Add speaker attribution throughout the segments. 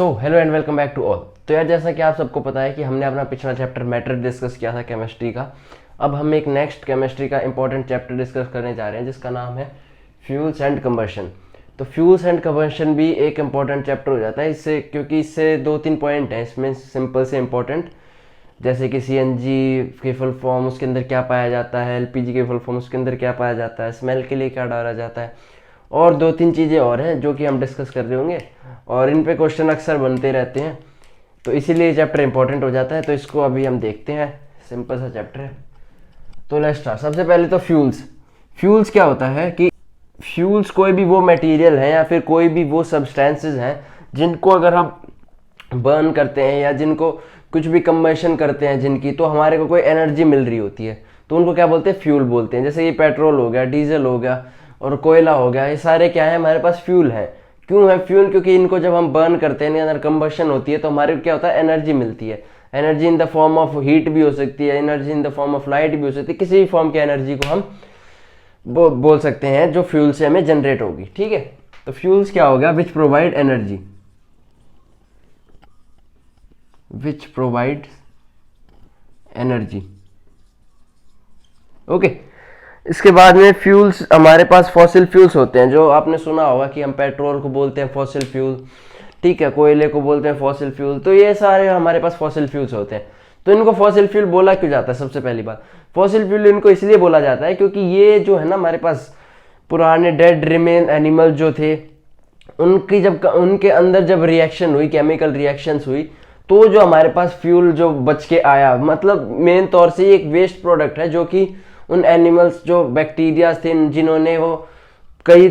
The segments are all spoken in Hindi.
Speaker 1: So hello and welcome back to all. तो यार जैसा कि आप सबको पता है कि हमने अपना पिछला चैप्टर मैटर डिस्कस किया था केमिस्ट्री का। अब हम एक नेक्स्ट केमिस्ट्री का इंपॉर्टेंट चैप्टर डिस्कस करने जा रहे हैं जिसका नाम है फ्यूल्स एंड कंबशन। तो फ्यूल्स एंड कंबशन भी एक इंपॉर्टेंट चैप्टर हो जाता है इससे, क्योंकि इससे 2-3 पॉइंट हैं इसमें सिंपल से इंपॉर्टेंट, जैसे कि सीएनजी की फुल फॉर्म उसके अंदर क्या पाया जाता है, एलपीजी की फुल फॉर्म उसके अंदर क्या पाया जाता है, स्मेल के लिए क्या डाला जाता है, और 2-3 चीज़ें और हैं जो कि हम डिस्कस कर रहे होंगे और इन पे क्वेश्चन अक्सर बनते रहते हैं, तो इसीलिए चैप्टर इंपॉर्टेंट हो जाता है। तो इसको अभी हम देखते हैं, सिंपल सा चैप्टर है। तो लेट्स स्टार्ट। सबसे पहले तो फ्यूल्स क्या होता है कि फ्यूल्स कोई भी वो मटेरियल है या फिर कोई भी वो सब्सटेंसेस हैं जिनको अगर हम बर्न करते हैं या जिनको कुछ भी कंबशन करते हैं जिनकी, तो हमारे को कोई एनर्जी मिल रही होती है, तो उनको क्या बोलते हैं, फ्यूल बोलते हैं। जैसे ये पेट्रोल हो गया, डीजल हो गया और कोयला हो गया, ये सारे क्या है, हमारे पास फ्यूल है। क्यों है फ्यूल? क्योंकि इनको जब हम बर्न करते हैं, अंदर कंबशन होती है, तो हमारे को क्या होता है, एनर्जी मिलती है। Energy in the form of heat भी हो सकती है, energy in the form of light भी हो सकती है, किसी भी फॉर्म की एनर्जी को हम बोल सकते हैं जो फ्यूल से हमें जनरेट होगी। ठीक है, तो फ्यूल्स क्या हो गया, which provide energy, which provide energy. Okay, इसके बाद में फ्यूल्स, हमारे पास फॉसिल फ्यूल्स होते हैं, जो आपने सुना होगा कि हम पेट्रोल को बोलते हैं फॉसिल फ्यूल, ठीक है, कोयले को बोलते हैं फॉसिल फ्यूल। तो ये सारे हमारे पास फॉसिल फ्यूल्स होते हैं। तो इनको फॉसिल फ्यूल बोला क्यों जाता है? सबसे पहली बात, फॉसिल फ्यूल इनको इसलिए बोला जाता है क्योंकि ये जो है ना, हमारे पास पुराने डेड रिमेन एनिमल जो थे, उनकी जब उनके अंदर जब रिएक्शन हुई, केमिकल रिएक्शंस हुई, तो जो हमारे पास फ्यूल जो बच के आया, मतलब मेन तौर से एक वेस्ट प्रोडक्ट है जो कि उन एनिमल्स जो बैक्टीरिया थे जिन्होंने वो कई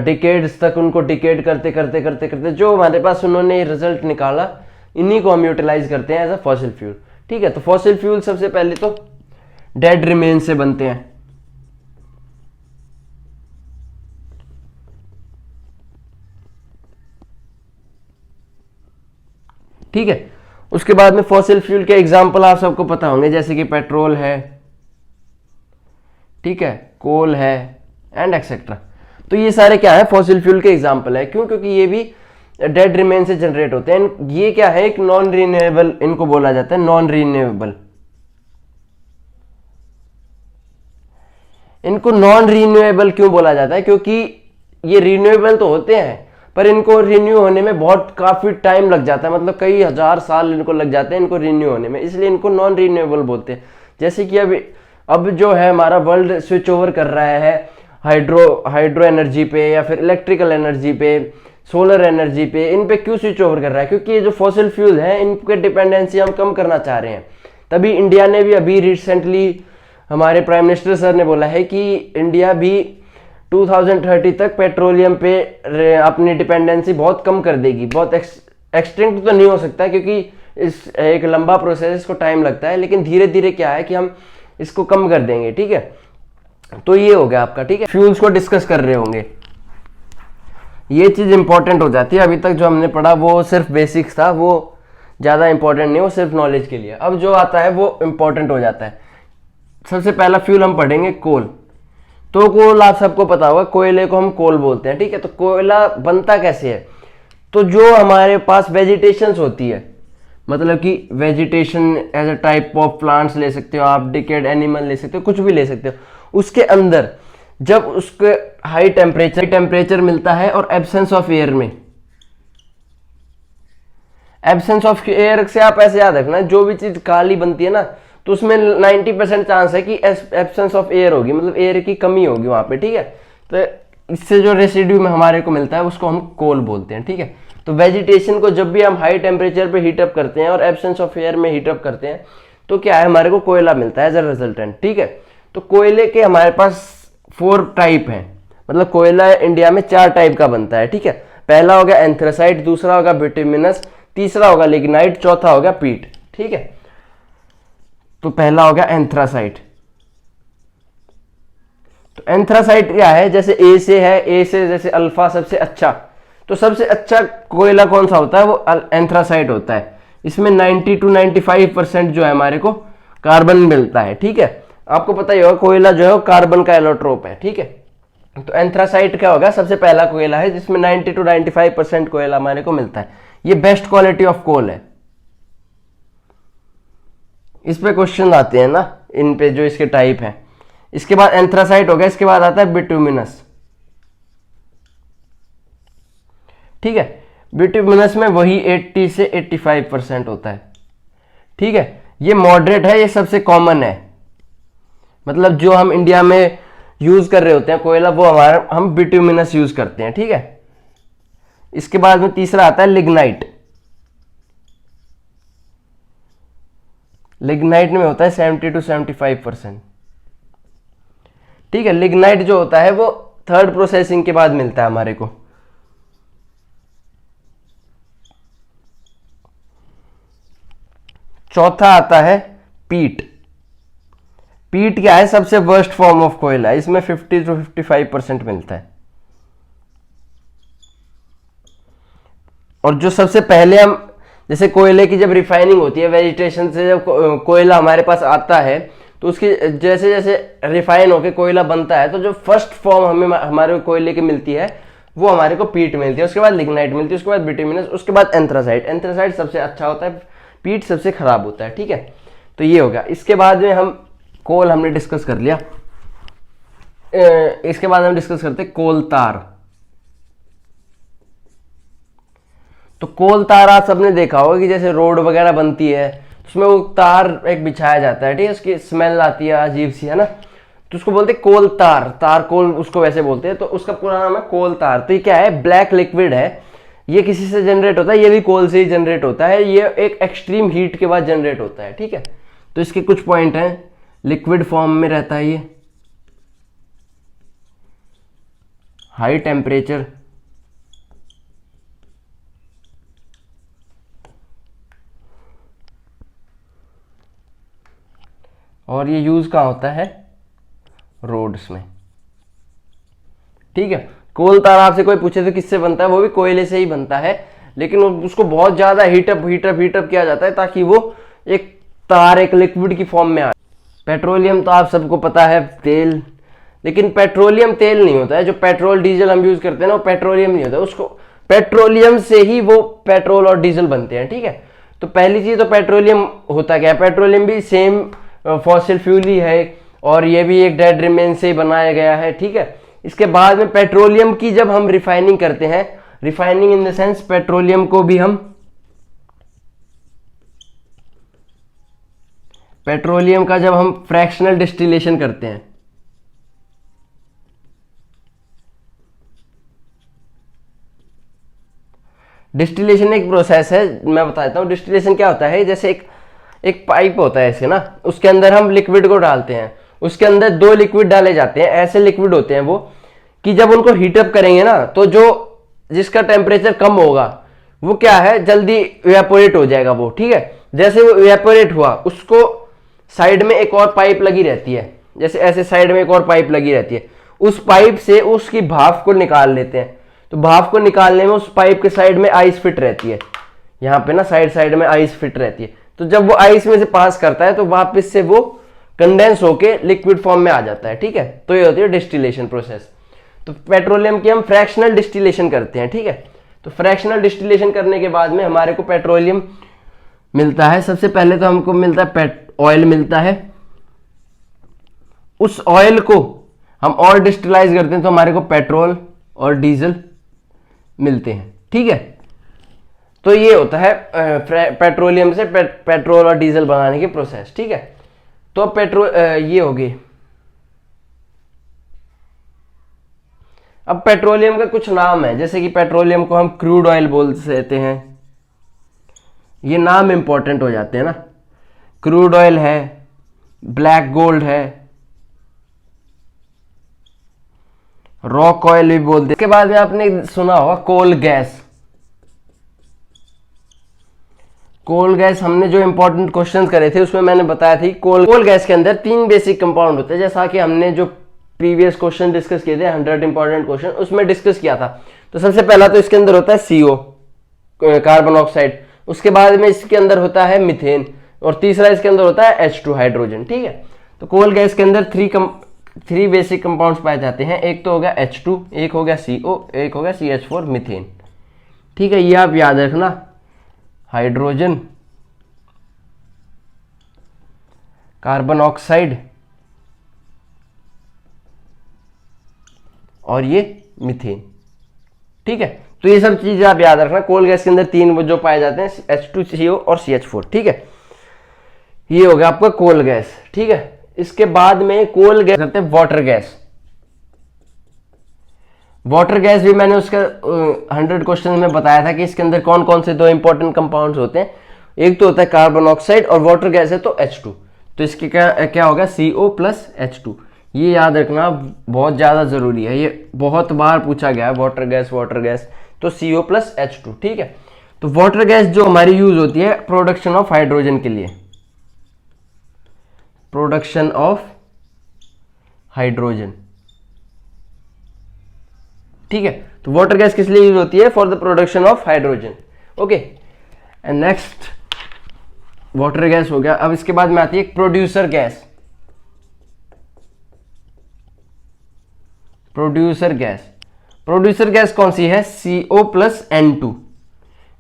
Speaker 1: डिकेड्स तक उनको डिकेड करते करते करते करते जो हमारे पास उन्होंने रिजल्ट निकाला, इन्हीं को हम यूटिलाइज करते हैं एज अ फॉसिल फ्यूल। ठीक है, तो फॉसिल फ्यूल सबसे पहले तो डेड रिमेन से बनते हैं। ठीक है, उसके बाद में फॉसिल फ्यूल के एग्जाम्पल आप सबको पता होंगे, जैसे कि पेट्रोल है, ठीक है, कोल है एंड एक्सेट्रा। तो ये सारे क्या है, फॉसिल फ्यूल के एग्जाम्पल है। क्यों? क्योंकि ये भी डेड रिमेन से जनरेट होते हैं। ये क्या है, एक नॉन रीन्यूएबल इनको बोला जाता है, नॉन रीन्यूएबल। इनको नॉन रीन्यूएबल क्यों बोला जाता है? क्योंकि ये रीन्यूएबल तो होते हैं पर इनको रिन्यू होने में बहुत काफी टाइम लग जाता है, मतलब कई हजार साल इनको लग जाते हैं इनको रिन्यू होने में, इसलिए इनको नॉन रीन्यूएबल बोलते हैं। जैसे कि अब जो है हमारा वर्ल्ड स्विच ओवर कर रहा है हाइड्रो एनर्जी पे या फिर इलेक्ट्रिकल एनर्जी पे, सोलर एनर्जी पे, इन पे क्यों स्विच ओवर कर रहा है? क्योंकि ये जो फॉसिल फ्यूल है इनके डिपेंडेंसी हम कम करना चाह रहे हैं। तभी इंडिया ने भी अभी रिसेंटली हमारे प्राइम मिनिस्टर सर ने बोला है कि इंडिया भी 2030 तक पेट्रोलियम पे अपनी डिपेंडेंसी बहुत कम कर देगी। बहुत एक्सटिंक्ट तो नहीं हो सकता क्योंकि इस एक लंबा प्रोसेस, इसको टाइम लगता है, लेकिन धीरे धीरे क्या है कि हम इसको कम कर देंगे। ठीक है, तो ये हो गया आपका। ठीक है, फ्यूल्स को डिस्कस कर रहे होंगे, ये चीज इंपॉर्टेंट हो जाती है। अभी तक जो हमने पढ़ा वो सिर्फ बेसिक्स था, वो ज्यादा इंपॉर्टेंट नहीं, वो सिर्फ नॉलेज के लिए। अब जो आता है वो इंपॉर्टेंट हो जाता है। सबसे पहला फ्यूल हम पढ़ेंगे कोल। तो कोल आप सबको पता होगा, कोयले को हम कोल बोलते हैं। ठीक है, तो कोयला बनता कैसे है? तो जो हमारे पास वेजिटेशंस होती है, मतलब कि vegetation as a type of plants ले सकते हो आप, डिकेड एनिमल ले सकते हो, कुछ भी ले सकते हो, उसके अंदर जब उसके हाई टेम्परेचर मिलता है और एब्सेंस ऑफ एयर में, एब्सेंस ऑफ एयर से आप ऐसे याद रखना, जो भी चीज काली बनती है ना, तो उसमें 90% चांस है कि एब्सेंस ऑफ एयर होगी, मतलब एयर की कमी होगी वहां पे। ठीक है, तो इससे जो रेसिड्यू में हमारे को मिलता है उसको हम कोल बोलते हैं। ठीक है, तो वेजिटेशन को जब भी हम हाई टेम्परेचर पे हीटअप करते हैं और एब्सेंस ऑफ एयर में हीटअप करते हैं, तो क्या है, हमारे को कोयला मिलता है एज अ रिजल्टेंट। ठीक है, तो कोयले के हमारे पास 4 टाइप हैं, मतलब कोयला इंडिया में 4 टाइप का बनता है। ठीक है, पहला हो गया एंथ्रासाइट, दूसरा होगा बिटुमिनस, तीसरा होगा लिग्नाइट, चौथा होगा पीट। ठीक है, तो पहला हो गया एंथ्रासाइट। तो एंथ्रासाइट क्या है, जैसे ए से है, ए से जैसे अल्फा सबसे अच्छा, तो सबसे अच्छा कोयला कौन सा होता है, वो एंथ्रासाइट होता है। इसमें 90 to 95% जो है हमारे को कार्बन मिलता है। ठीक है, आपको पता ही होगा कोयला जो है वो कार्बन का एलोट्रोप है। ठीक है, तो एंथ्रासाइट क्या होगा, सबसे पहला कोयला है जिसमें 90 to 95% कोयला हमारे को मिलता है। ये बेस्ट क्वालिटी ऑफ कोल है। इस पे क्वेश्चन आते हैं ना, इन पे जो इसके टाइप हैं। इसके बाद एंथ्रासाइट हो गया, इसके बाद आता है बिटुमिनस। ठीक है, बिटुमिनस में वही 80 से 85% होता है। ठीक है, ये मॉडरेट है, ये सबसे कॉमन है, मतलब जो हम इंडिया में यूज कर रहे होते हैं कोयला, वो हम बिटुमिनस यूज करते हैं। ठीक है, इसके बाद में तीसरा आता है लिग्नाइट। लिग्नाइट में होता है 70 to 75%। ठीक है, लिग्नाइट जो होता है वो थर्ड प्रोसेसिंग के बाद मिलता है हमारे को। चौथा आता है पीट। पीट क्या है? सबसे वर्स्ट फॉर्म ऑफ कोयला, इसमें 50 to 55% मिलता है। और जो सबसे पहले हम, जैसे कोयले की जब रिफाइनिंग होती है, वेजिटेशन से जब कोयला हमारे पास आता है, तो उसकी जैसे जैसे रिफाइन होकर कोयला बनता है, तो जो फर्स्ट फॉर्म हमें हमारे कोयले की मिलती है वो हमारे को पीट मिलती है, उसके बाद लिग्नाइट मिलती है, उसके बाद बिटुमिनस, उसके बाद एंथ्रासाइट। एंथ्रासाइट सबसे अच्छा होता है, पीट सबसे खराब होता है। ठीक है, तो ये हो गया। इसके बाद में हम कोल हमने डिस्कस कर लिया। इसके बाद हम डिस्कस करते हैं कोल तार। तो कोल तार आप सबने देखा होगा कि जैसे रोड वगैरह बनती है, उसमें वो तार एक बिछाया जाता है। ठीक है, उसकी स्मेल आती है अजीब सी, है ना, तो उसको बोलते हैं कोल तार। तार कोल उसको वैसे बोलते हैं, तो उसका पूरा नाम है कोल तार। तो ये क्या है? ब्लैक लिक्विड है, ये किसी से जनरेट होता है, ये भी कोल से ही जनरेट होता है, ये एक एक्सट्रीम हीट के बाद जनरेट होता है। ठीक है, तो इसके कुछ पॉइंट हैं। लिक्विड फॉर्म में रहता है ये, हाई टेम्परेचर, और ये यूज कहाँ होता है? रोड्स में। ठीक है, कोल तार आपसे कोई पूछे तो किससे बनता है, वो भी कोयले से ही बनता है, लेकिन उसको बहुत ज्यादा हीटअप किया जाता है ताकि वो एक तार, एक लिक्विड की फॉर्म में आए। पेट्रोलियम तो आप सबको पता है, तेल, लेकिन पेट्रोलियम तेल नहीं होता है। जो पेट्रोल डीजल हम यूज करते हैं ना, वो पेट्रोलियम नहीं होता, उसको पेट्रोलियम से ही वो पेट्रोल और डीजल बनते हैं। ठीक है, तो पहली चीज तो पेट्रोलियम होता क्या है? पेट्रोलियम भी सेम फॉसिल फ्यूल ही है, और ये भी एक डेड रिमेन से बनाया गया है। ठीक है, इसके बाद में पेट्रोलियम की जब हम रिफाइनिंग करते हैं, refining in the sense petroleum को भी हम, पेट्रोलियम का जब हम फ्रैक्शनल डिस्टिलेशन करते हैं, डिस्टिलेशन एक प्रोसेस है, मैं बता देता हूं। डिस्टिलेशन क्या होता है? जैसे एक पाइप होता है ऐसे ना, उसके अंदर हम लिक्विड को डालते हैं, उसके अंदर 2 लिक्विड डाले जाते हैं। ऐसे लिक्विड होते हैं वो कि जब उनको हीटअप करेंगे ना, तो जो जिसका टेम्परेचर कम होगा वो क्या है, जल्दी इवेपोरेट हो जाएगा वो। ठीक है, जैसे वो इवेपोरेट हुआ, उसको साइड में एक और पाइप लगी रहती है, जैसे ऐसे साइड में एक और पाइप लगी रहती है, उस पाइप से उसकी भाप को निकाल लेते हैं। तो भाप को निकालने में उस पाइप के साइड में आइस फिट रहती है, यहाँ पे ना साइड में आइस फिट रहती है। तो जब वो आइस में से पास करता है, तो वापस से वो कंडेंस होके लिक्विड फॉर्म में आ जाता है। ठीक है, तो ये होती है डिस्टिलेशन प्रोसेस। तो पेट्रोलियम की हम फ्रैक्शनल डिस्टिलेशन करते हैं। ठीक है, तो फ्रैक्शनल डिस्टिलेशन करने के बाद में हमारे को पेट्रोलियम मिलता है। सबसे पहले तो हमको मिलता है ऑयल मिलता है। उस ऑयल को हम और डिस्टिलाइज करते हैं, तो हमारे को पेट्रोल और डीजल मिलते हैं। ठीक है, तो ये होता है पेट्रोलियम से पेट्रोल और डीजल बनाने की प्रोसेस। ठीक है, तो पेट्रोल ये होगी। अब पेट्रोलियम का कुछ नाम है, जैसे कि पेट्रोलियम को हम क्रूड ऑयल बोल देते हैं, ये नाम इंपॉर्टेंट हो जाते हैं ना। क्रूड ऑयल है, ब्लैक गोल्ड है, रॉक ऑयल भी बोलते हैं। इसके बाद में आपने सुना होगा कोल गैस। कोल गैस हमने जो इंपॉर्टेंट क्वेश्चंस करे थे उसमें मैंने बताया थी, कोल गैस के अंदर 3 बेसिक कंपाउंड होते हैं, जैसा कि हमने जो प्रीवियस क्वेश्चन डिस्कस किए थे 100 इंपॉर्टेंट क्वेश्चन, उसमें डिस्कस किया था। तो सबसे पहला तो इसके अंदर होता है CO, कार्बन ऑक्साइड। उसके बाद में इसके अंदर होता है मीथेन, और तीसरा इसके अंदर होता है H2, हाइड्रोजन। ठीक है, तो कोल गैस के अंदर 3 बेसिक कंपाउंड्स पाए जाते हैं। एक तो हो गया H2, एक हो गया CO, एक हो गया CH4, मीथेन। ठीक है, ये आप याद रखना, हाइड्रोजन, कार्बन ऑक्साइड और ये मीथेन। ठीक है, तो ये सब चीजें आप याद रखना। कोल गैस के अंदर तीन वो जो पाए जाते हैं, H2CO और CH4। ठीक है, ये हो गया आपका कोल गैस। ठीक है, इसके बाद में कोल गैस करते हैं वाटर गैस। वाटर गैस भी मैंने उसका 100 क्वेश्चन में बताया था कि इसके अंदर कौन कौन से दो इंपॉर्टेंट कंपाउंड्स होते हैं। एक तो होता है कार्बन ऑक्साइड और वाटर गैस है तो H2। तो इसके क्या होगा, CO प्लस H2। ये याद रखना बहुत ज़्यादा ज़रूरी है, ये बहुत बार पूछा गया है, वाटर गैस तो CO प्लस H2। ठीक है, तो वाटर गैस जो हमारी यूज होती है प्रोडक्शन ऑफ हाइड्रोजन के लिए, प्रोडक्शन ऑफ हाइड्रोजन। ठीक है, तो वाटर गैस किस लिए यूज होती है, for the production of hydrogen. Okay, and next water gas हो गया। अब इसके बाद में आती है प्रोड्यूसर गैस। प्रोड्यूसर गैस कौन सी है, CO प्लस N2।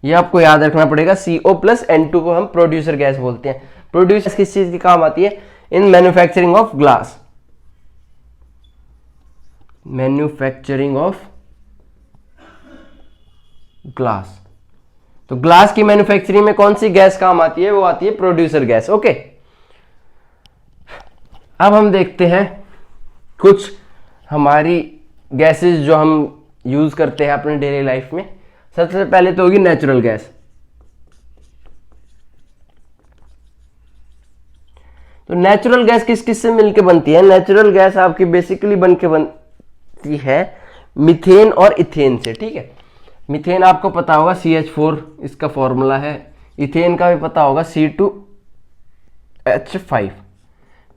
Speaker 1: ये आपको याद रखना पड़ेगा, CO प्लस N2 को हम प्रोड्यूसर गैस बोलते हैं। प्रोड्यूसर किस चीज की काम आती है, in manufacturing of glass, manufacturing of glass. तो ग्लास की मैन्युफैक्चरिंग में कौन सी गैस काम आती है, वो आती है प्रोड्यूसर गैस। ओके, अब हम देखते हैं कुछ हमारी गैसेस जो हम यूज करते हैं अपने डेली लाइफ में। सबसे पहले तो होगी नेचुरल गैस। तो नेचुरल गैस किस किस से मिलकर बनती है, नेचुरल गैस आपकी बेसिकली बनके बनती है मीथेन और इथेन से। ठीक है, मीथेन आपको पता होगा CH4 इसका फॉर्मूला है, इथेन का भी पता होगा C2H5।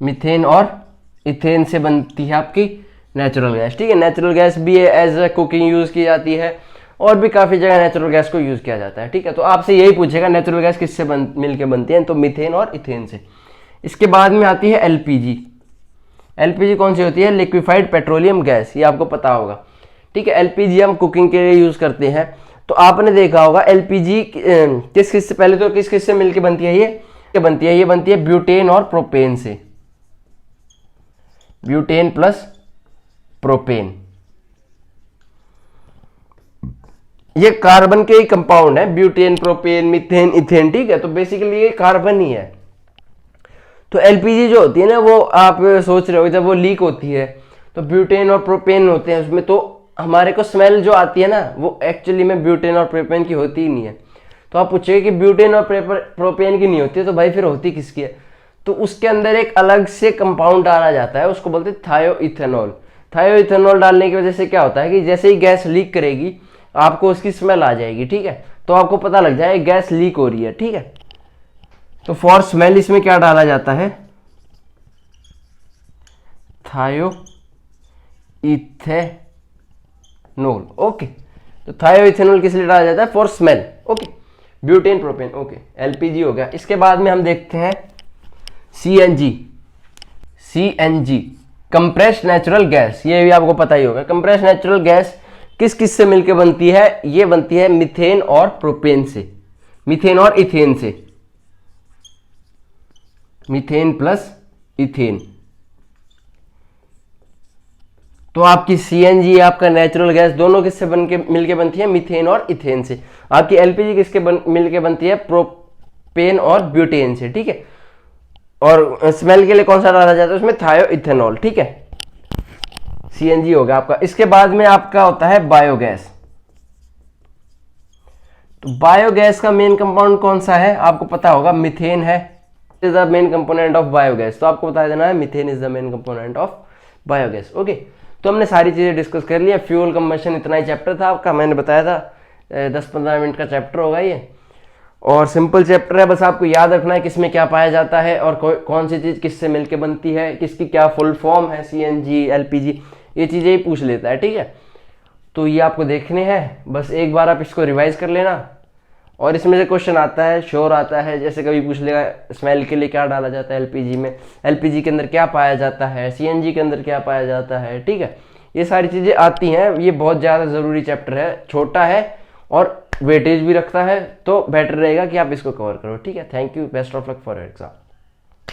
Speaker 1: मीथेन और इथेन से बनती है आपकी नेचुरल गैस। ठीक है, नेचुरल गैस भी एज ए कुकिंग यूज की जाती है और भी काफी जगह नेचुरल गैस को यूज किया जाता है। ठीक है, तो आपसे यही पूछेगा नेचुरल गैस किससे मिलकर बनती है, तो मीथेन और इथेन से। इसके बाद में आती है LPG। LPG कौन सी होती है, लिक्विफाइड पेट्रोलियम गैस, ये आपको पता होगा। ठीक है, LPG हम कुकिंग के लिए यूज करते हैं। तो आपने देखा होगा LPG किस किस से, पहले तो किस किस से मिलकर बनती है, ये बनती है ब्यूटेन और प्रोपेन से, ब्यूटेन प्लस प्रोपेन। ये कार्बन के ही कंपाउंड है, ब्यूटेन, प्रोपेन, मीथेन, इथेन। ठीक है, तो बेसिकली ये कार्बन ही है। तो LPG जो होती है ना, वो आप सोच रहे हो जब वो लीक होती है तो ब्यूटेन और प्रोपेन होते हैं उसमें, तो हमारे को स्मेल जो आती है ना, वो एक्चुअली में ब्यूटेन और प्रोपेन की होती ही नहीं है। तो आप पूछेंगे कि ब्यूटेन और प्रोपेन की नहीं होती है, तो भाई फिर होती किसकी है, तो उसके अंदर एक अलग से कंपाउंड डाला जाता है, उसको बोलते हैं थायोइथेनॉल। थायोइथेनॉल डालने की वजह से क्या होता है कि जैसे ही गैस लीक करेगी आपको उसकी स्मेल आ जाएगी। ठीक है, तो आपको पता लग जाए गैस लीक हो रही है। ठीक है, तो फॉर स्मेल इसमें क्या डाला जाता है, थायोइथेनॉल। ओके, तो थायोइथेनॉल किस लिए डाला जाता है, for smell. Okay, butane propane. Okay, LPG हो गया। इसके बाद में हम देखते हैं CNG, कंप्रेस्ड नेचुरल गैस। ये भी आपको पता ही होगा। कंप्रेस्ड नेचुरल गैस किस किस से मिलकर बनती है, ये बनती है मीथेन और प्रोपेन से, मीथेन और इथेन से, मीथेन प्लस इथेन। तो आपकी CNG, आपका नेचुरल गैस, दोनों किससे मिलके बनती है, मीथेन और इथेन से। आपकी LPG किसके मिलके बनती है, प्रोपेन और ब्यूटेन से। ठीक है, और स्मेल के लिए कौन सा डाला जाता है उसमें, थायोइथेनॉल। ठीक है, CNG होगा आपका। इसके बाद में आपका होता है बायोगैस। तो बायोगैस का मेन कंपाउंड कौन सा है, आपको पता होगा, मीथेन है, is the main component of biogas. तो आपको बता देना है methane is the main component of biogas. Okay, तो हमने सारी चीजें डिस्कस कर लिया। फ्यूल कंबशन इतना ही चैप्टर था आपका, मैंने बताया था 10-15 मिनट का चैप्टर होगा ये, और सिंपल चैप्टर है। बस आपको याद रखना है किसमें क्या पाया जाता है और कौन सी चीज किससे मिलके बनती है, किसकी क्या फुल फॉर्म है, CNG, LPG, ये चीजें ही पूछ लेता है। ठीक है, तो ये आपको देखने हैं, बस एक बार आप इसको रिवाइज कर लेना। और इसमें से क्वेश्चन आता है, श्योर आता है, जैसे कभी पूछ लेगा स्मेल के लिए क्या डाला जाता है LPG में, LPG के अंदर क्या पाया जाता है, CNG के अंदर क्या पाया जाता है। ठीक है, ये सारी चीजें आती हैं। ये बहुत ज्यादा जरूरी चैप्टर है, छोटा है और वेटेज भी रखता है, तो बेटर रहेगा कि आप इसको कवर करो। ठीक है, thank you, best of luck for exam.